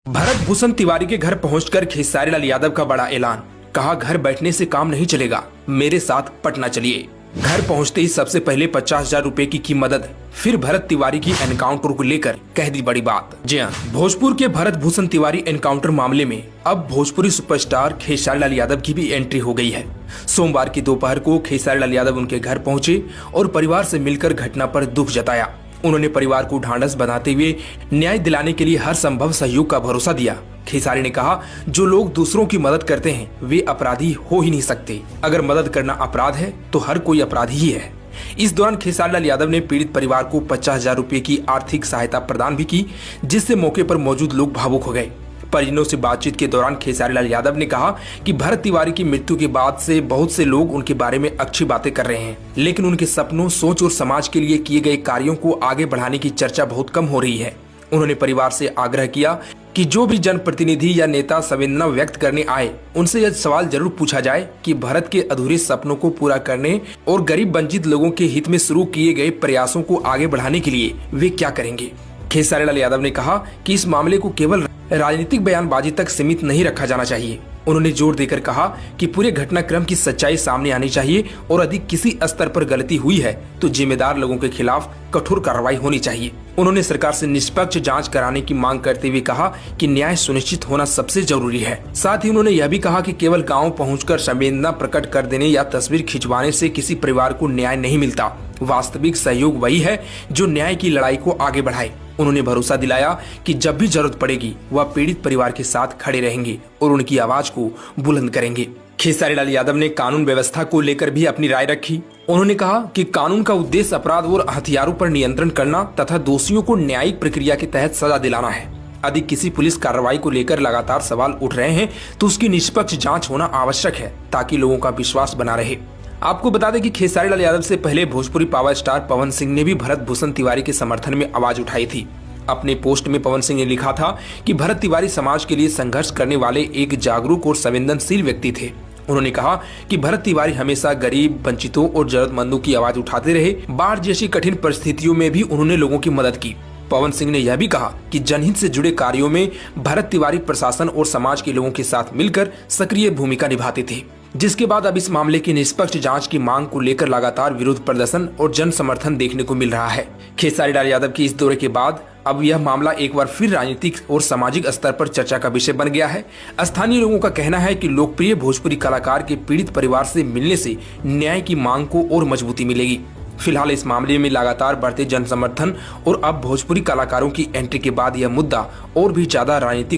भरत भूषण तिवारी के घर पहुंचकर खेसारी लाल यादव का बड़ा ऐलान। कहा, घर बैठने से काम नहीं चलेगा, मेरे साथ पटना चलिए। घर पहुंचते ही सबसे पहले 50,000 रुपए की मदद, फिर भरत तिवारी की एनकाउंटर को लेकर कह दी बड़ी बात। जी हां, भोजपुर के भरत भूषण तिवारी एनकाउंटर मामले में अब भोजपुरी सुपरस्टार खेसारी लाल यादव की भी एंट्री हो गई है। सोमवार की दोपहर को खेसारी लाल यादव उनके घर पहुंचे और परिवार से मिलकर घटना पर दुख जताया। उन्होंने परिवार को ढांढस बंधाते हुए न्याय दिलाने के लिए हर संभव सहयोग का भरोसा दिया। खेसारी ने कहा, जो लोग दूसरों की मदद करते हैं वे अपराधी हो ही नहीं सकते। अगर मदद करना अपराध है तो हर कोई अपराधी ही है। इस दौरान खेसारी लाल यादव ने पीड़ित परिवार को 50,000 रुपए की आर्थिक सहायता प्रदान भी की, जिससे मौके पर मौजूद लोग भावुक हो गए। परिजनों से बातचीत के दौरान खेसारी लाल यादव ने कहा कि भरत तिवारी की मृत्यु के बाद से बहुत से लोग उनके बारे में अच्छी बातें कर रहे हैं, लेकिन उनके सपनों, सोच और समाज के लिए किए गए कार्यों को आगे बढ़ाने की चर्चा बहुत कम हो रही है। उन्होंने परिवार से आग्रह किया कि जो भी जनप्रतिनिधि या नेता संवेदना व्यक्त करने आए, उनसे यह सवाल जरूर पूछा जाए कि भरत के अधूरे सपनों को पूरा करने और गरीब वंचित लोगों के हित में शुरू किए गए प्रयासों को आगे बढ़ाने के लिए वे क्या करेंगे। खेसारी लाल यादव ने कहा कि इस मामले को केवल राजनीतिक बयानबाजी तक सीमित नहीं रखा जाना चाहिए। उन्होंने जोर देकर कहा कि पूरे घटनाक्रम की सच्चाई सामने आनी चाहिए और यदि किसी स्तर पर गलती हुई है तो जिम्मेदार लोगों के खिलाफ कठोर कार्रवाई होनी चाहिए। उन्होंने सरकार से निष्पक्ष जांच कराने की मांग करते हुए कहा कि न्याय सुनिश्चित होना सबसे जरूरी है। साथ ही उन्होंने यह भी कहा कि केवल गाँव पहुंचकर संवेदना प्रकट कर देने या तस्वीर खिंचवाने से किसी परिवार को न्याय नहीं मिलता। वास्तविक सहयोग वही है जो न्याय की लड़ाई को आगे बढ़ाए। उन्होंने भरोसा दिलाया कि जब भी जरूरत पड़ेगी वह पीड़ित परिवार के साथ खड़े रहेंगे और उनकी आवाज को बुलंद करेंगे। खेसारी लाल यादव ने कानून व्यवस्था को लेकर भी अपनी राय रखी। उन्होंने कहा कि कानून का उद्देश्य अपराध और हथियारों पर नियंत्रण करना तथा दोषियों को न्यायिक प्रक्रिया के तहत सजा दिलाना है। यदि किसी पुलिस कार्रवाई को लेकर लगातार सवाल उठ रहे हैं तो उसकी निष्पक्ष जांच होना आवश्यक है ताकि लोगों का विश्वास बना रहे। आपको बता दें कि खेसारी लाल यादव से पहले भोजपुरी पावर स्टार पवन सिंह ने भी भरत भूषण तिवारी के समर्थन में आवाज उठाई थी। अपने पोस्ट में पवन सिंह ने लिखा था कि भरत तिवारी समाज के लिए संघर्ष करने वाले एक जागरूक और संवेदनशील व्यक्ति थे। उन्होंने कहा कि भरत तिवारी हमेशा गरीब, वंचितों और जरूरतमंदों की आवाज उठाते रहे। बाढ़ जैसी कठिन परिस्थितियों में भी उन्होंने लोगों की मदद की। पवन सिंह ने यह भी कहा कि जनहित से जुड़े कार्यों में भरत तिवारी प्रशासन और समाज के लोगों के साथ मिलकर सक्रिय भूमिका निभाते थे, जिसके बाद अब इस मामले की निष्पक्ष जांच की मांग को लेकर लगातार विरोध प्रदर्शन और जन समर्थन देखने को मिल रहा है। खेसारी लाल यादव के इस दौरे के बाद अब यह मामला एक बार फिर राजनीतिक और सामाजिक स्तर पर चर्चा का विषय बन गया है। स्थानीय लोगों का कहना है कि लोकप्रिय भोजपुरी कलाकार के पीड़ित परिवार से मिलने से न्याय की मांग को और मजबूती मिलेगी। फिलहाल इस मामले में लगातार बढ़ते जन समर्थन और अब भोजपुरी कलाकारों की एंट्री के बाद यह मुद्दा और भी ज्यादा राजनीतिक